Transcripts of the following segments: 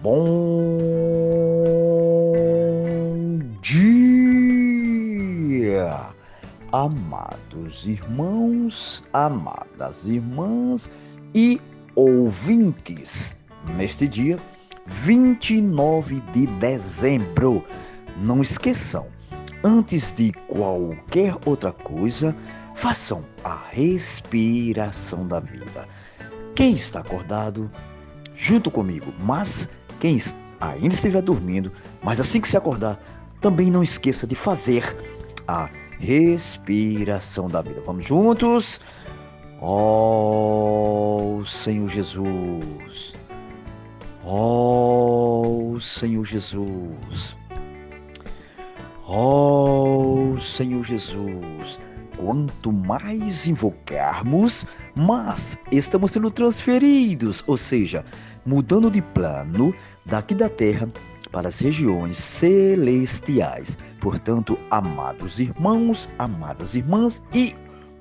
Bom dia, amados irmãos, amadas irmãs e ouvintes. Neste dia, 29 de dezembro, não esqueçam, antes de qualquer outra coisa, façam a respiração da vida. Quem está acordado, junto comigo, mas quem ainda estiver dormindo, mas assim que se acordar, também não esqueça de fazer a respiração da vida. Vamos juntos? Ó Senhor Jesus, ó Senhor Jesus, ó Senhor Jesus. Quanto mais invocarmos, mais estamos sendo transferidos, ou seja, mudando de plano daqui da terra para as regiões celestiais. Portanto, amados irmãos, amadas irmãs e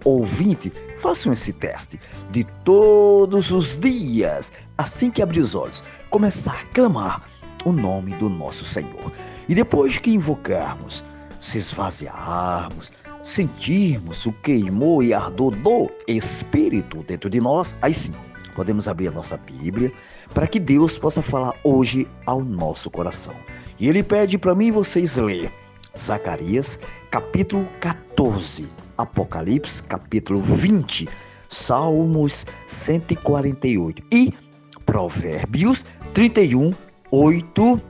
ouvinte, façam esse teste de todos os dias, assim que abrir os olhos, começar a clamar o nome do nosso Senhor. E depois que invocarmos, se esvaziarmos, sentirmos o queimor e ardor do Espírito dentro de nós, aí sim, podemos abrir a nossa Bíblia para que Deus possa falar hoje ao nosso coração. E Ele pede para mim e vocês ler Zacarias, capítulo 14, Apocalipse, capítulo 20, Salmos 148 e Provérbios 31, 8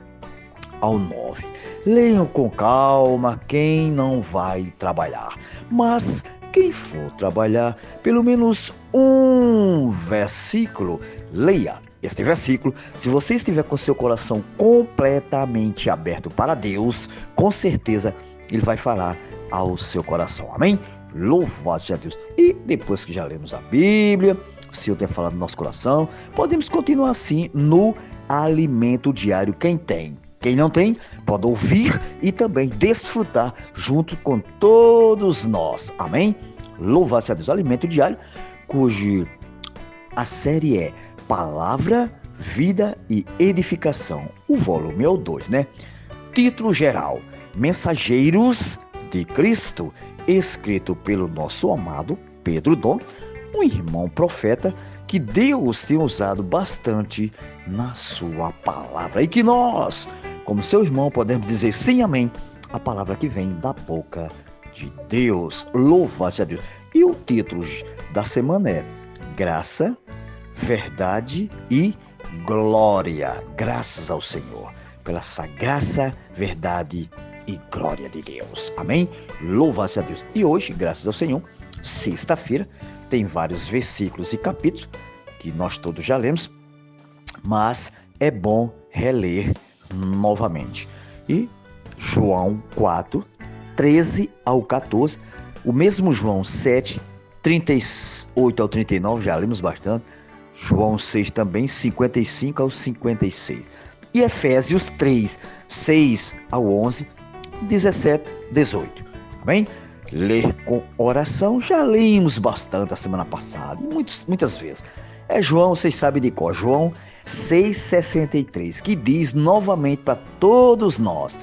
ao 9. Leiam com calma quem não vai trabalhar, mas quem for trabalhar, pelo menos um versículo, leia este versículo. Se você estiver com seu coração completamente aberto para Deus, com certeza Ele vai falar ao seu coração. Amém? Louvado seja Deus. E depois que já lemos a Bíblia, o Senhor tem falado no nosso coração, podemos continuar assim no alimento diário. Quem tem? Quem não tem, pode ouvir e também desfrutar junto com todos nós. Amém? Louvado seja Deus. Alimento diário, cujo a série é Palavra, Vida e Edificação. O volume é o 2, né? Título geral: Mensageiros de Cristo, escrito pelo nosso amado Pedro Dom, um irmão profeta que Deus tem usado bastante na sua palavra. E que nós, como seu irmão, podemos dizer sim, amém, a palavra que vem da boca de Deus. Louvado seja Deus. E o título da semana é Graça, Verdade e Glória. Graças ao Senhor pela essa graça, verdade e glória de Deus. Amém? Louvado seja Deus. E hoje, graças ao Senhor, sexta-feira, tem vários versículos e capítulos que nós todos já lemos, mas é bom reler novamente. E João 4, 13 ao 14, o mesmo João 7, 38 ao 39, já lemos bastante. João 6 também, 55 ao 56. E Efésios 3, 6 ao 11, 17, 18. Amém? Ler com oração, já lemos bastante a semana passada, e muitas vezes. É João, vocês sabem de cor, João 6,63, que diz novamente para todos nós: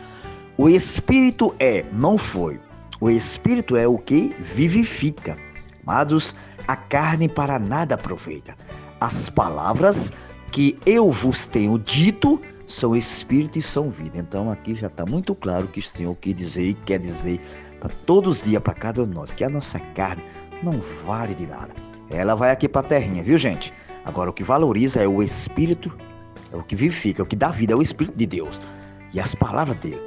o Espírito não foi. O Espírito é o que vivifica. Amados, a carne para nada aproveita. As palavras que eu vos tenho dito são Espírito e são vida. Então aqui já está muito claro que o Senhor quer dizer e quer dizer para todos os dias, para cada um de nós, que a nossa carne não vale de nada. Ela vai aqui para a terrinha, viu, gente? Agora, o que valoriza é o Espírito, é o que vivifica, é o que dá vida, é o Espírito de Deus. E as palavras dele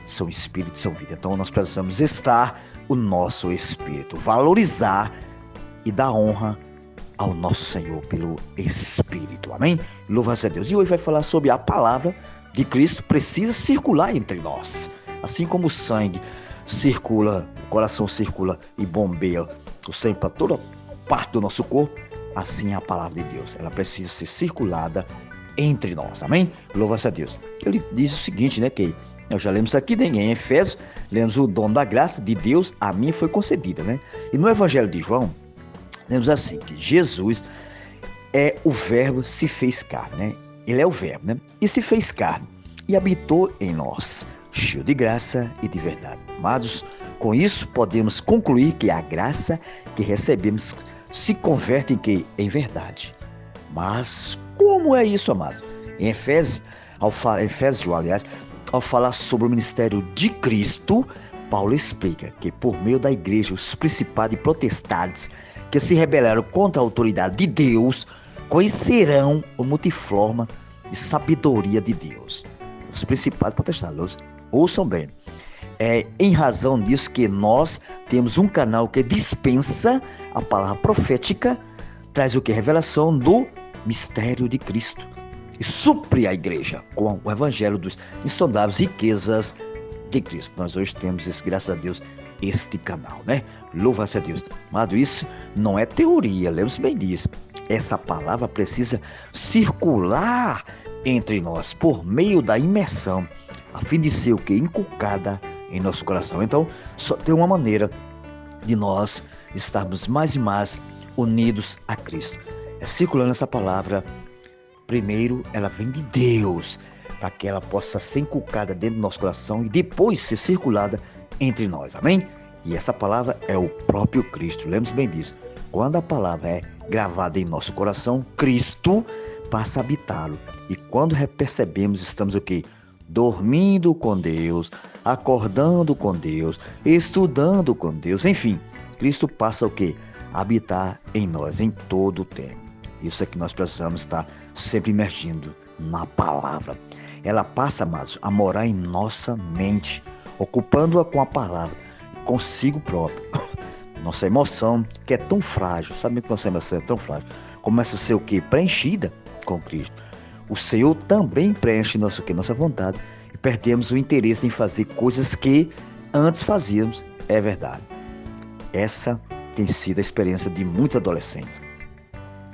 são Espírito e são vida. Então, nós precisamos estar o nosso Espírito, valorizar e dar honra ao nosso Senhor pelo Espírito. Amém? Louvado seja Deus. E hoje vai falar sobre a palavra de Cristo precisa circular entre nós. Assim como o sangue circula, o coração circula e bombeia o sangue para toda parte do nosso corpo, assim é a palavra de Deus. Ela precisa ser circulada entre nós. Amém? Louva-se a Deus. Ele diz o seguinte, né, que nós já lemos aqui, né, em Efésios, lemos o dom da graça de Deus, a mim foi concedida, né? E no Evangelho de João, lemos assim, que Jesus o verbo se fez carne, né? Ele é o Verbo, né? E se fez carne e habitou em nós, cheio de graça e de verdade. Amados, com isso podemos concluir que a graça que recebemos se converte em quê? Em verdade. Mas como é isso, amados? Em Efésios, ao falar sobre o ministério de Cristo, Paulo explica que por meio da igreja, os principados e potestades que se rebelaram contra a autoridade de Deus, conhecerão a multiforme de sabedoria de Deus. Os principados e potestades, ouçam bem, é em razão disso que nós temos um canal que dispensa a palavra profética, traz o que? Revelação do mistério de Cristo e supre a igreja com o evangelho dos insondáveis riquezas de Cristo. Nós hoje temos, graças a Deus, este canal, né? Louva-se a Deus. Mas isso não é teoria, lembre-se bem disso. Essa palavra precisa circular entre nós por meio da imersão, a fim de ser o que? Inculcada em nosso coração. Então, só tem uma maneira de nós estarmos mais e mais unidos a Cristo. É circulando essa palavra. Primeiro, ela vem de Deus, para que ela possa ser inculcada dentro do nosso coração e depois ser circulada entre nós. Amém? E essa palavra é o próprio Cristo. Lembre-se bem disso. Quando a palavra é gravada em nosso coração, Cristo passa a habitá-lo. E quando percebemos, estamos o quê? Dormindo com Deus, acordando com Deus, estudando com Deus, enfim, Cristo passa o quê? A habitar em nós, em todo o tempo. Isso é que nós precisamos estar sempre imergindo na palavra. Ela passa, amados, a morar em nossa mente, ocupando-a com a palavra, consigo próprio. Nossa emoção, que é tão frágil, sabe que nossa emoção é tão frágil, começa a ser o quê? Preenchida com Cristo. O Senhor também preenche nosso quê? Nossa vontade e perdemos o interesse em fazer coisas que antes fazíamos, é verdade. Essa tem sido a experiência de muitos adolescentes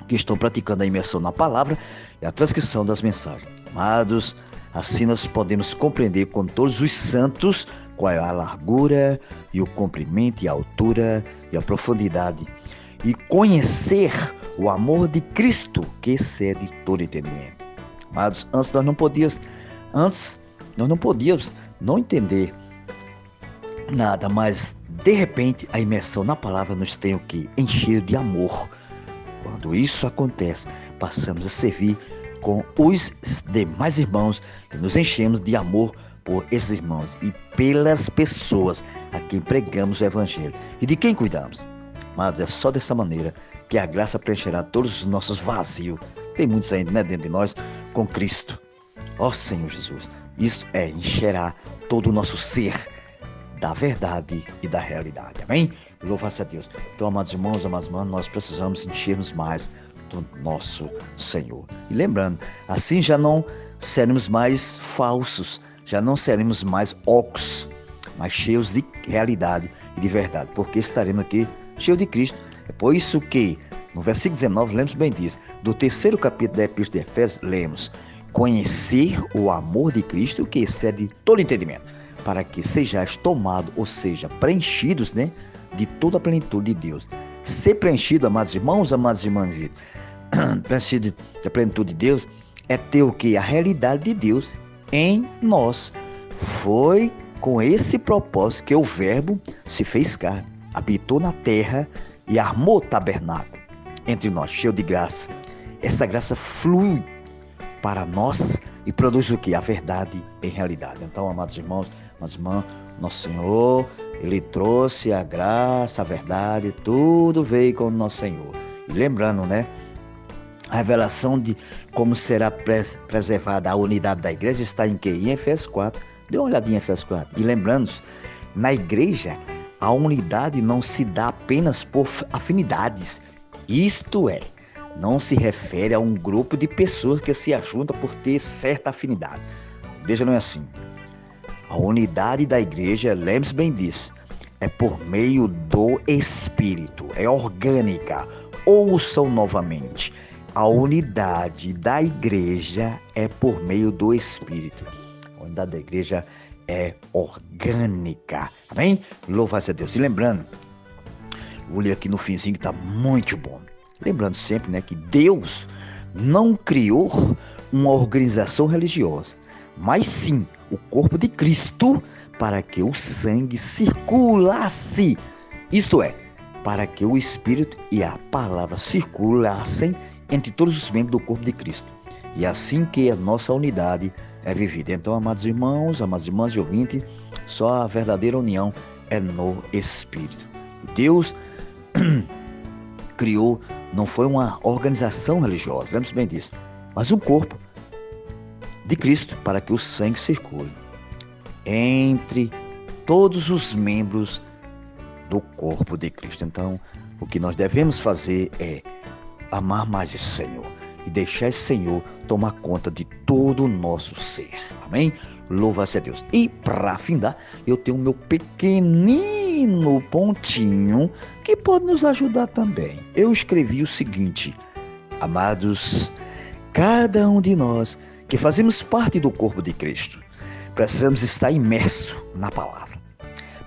que estão praticando a imersão na palavra e a transcrição das mensagens. Amados, assim nós podemos compreender com todos os santos qual é a largura e o comprimento e a altura e a profundidade e conhecer o amor de Cristo que excede todo entendimento. Amados, antes nós não podíamos não entender nada, mas de repente a imersão na palavra nos tem o que? Encher de amor. Quando isso acontece, passamos a servir com os demais irmãos e nos enchemos de amor por esses irmãos e pelas pessoas a quem pregamos o evangelho e de quem cuidamos. Mas é só dessa maneira que a graça preencherá todos os nossos vazios. Tem muitos ainda, né, dentro de nós, com Cristo. Ó Senhor Jesus, isto encherá todo o nosso ser da verdade e da realidade. Amém? Louva-se a Deus. Então, amados irmãos, amadas irmãs, nós precisamos enchermos mais do nosso Senhor. E lembrando, assim já não seremos mais falsos, já não seremos mais ocos, mas cheios de realidade e de verdade, porque estaremos aqui cheios de Cristo. É por isso que, no versículo 19, lemos bem disso, do 3º capítulo da Epístola de Efésios, lemos: conhecer o amor de Cristo que excede todo entendimento, para que sejais tomados, ou seja, preenchidos, né, de toda a plenitude de Deus. Ser preenchido, amados irmãos, amadas irmãs, preenchido da plenitude de Deus, é ter o que? A realidade de Deus em nós. Foi com esse propósito que o Verbo se fez carne, habitou na terra e armou o tabernáculo entre nós, cheio de graça. Essa graça flui para nós e produz o que? A verdade em realidade. Então, amados irmãos, amadas irmãs, nosso Senhor, Ele trouxe a graça, a verdade, tudo veio com o nosso Senhor. E lembrando, né? A revelação de como será preservada a unidade da igreja está em quê? Em Efésios 4. Dê uma olhadinha em Efésios 4. E lembrando-nos, na igreja, a unidade não se dá apenas por afinidades. Isto é, não se refere a um grupo de pessoas que se ajuntam por ter certa afinidade. A igreja não é assim. A unidade da igreja, lembre-se bem disso, é por meio do Espírito, é orgânica. Ouçam novamente. A unidade da igreja é por meio do Espírito. A unidade da igreja é orgânica. Amém? Louva-se a Deus. E lembrando, vou ler aqui no finzinho que está muito bom. Lembrando sempre, né, que Deus não criou uma organização religiosa, mas sim o corpo de Cristo para que o sangue circulasse. Isto é, para que o Espírito e a palavra circulassem entre todos os membros do corpo de Cristo. E assim que a nossa unidade é vivida. Então, amados irmãos, amadas irmãs de ouvinte, só a verdadeira união é no Espírito. E Deus criou, não foi uma organização religiosa, lembre-se bem disso, mas um corpo de Cristo para que o sangue circule entre todos os membros do corpo de Cristo. Então, o que nós devemos fazer é amar mais esse Senhor e deixar esse Senhor tomar conta de todo o nosso ser. Amém? Louva-se a Deus. E para findar, eu tenho o meu pequenino pontinho que pode nos ajudar também. Eu escrevi o seguinte: amados, cada um de nós que fazemos parte do corpo de Cristo, precisamos estar imerso na palavra,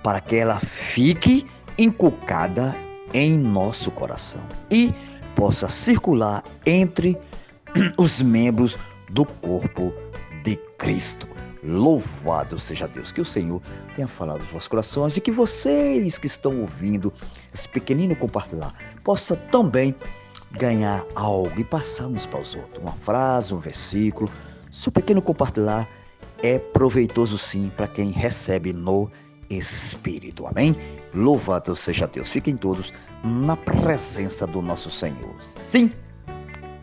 para que ela fique inculcada em nosso coração e possa circular entre os membros do corpo de Cristo. Louvado seja Deus, que o Senhor tenha falado nos vossos corações e que vocês que estão ouvindo esse pequenino compartilhar possa também ganhar algo e passar uns para os outros, uma frase, um versículo. Seu pequeno compartilhar é proveitoso sim para quem recebe no Espírito. Amém? Louvado seja Deus. Fiquem todos na presença do nosso Senhor. Sim.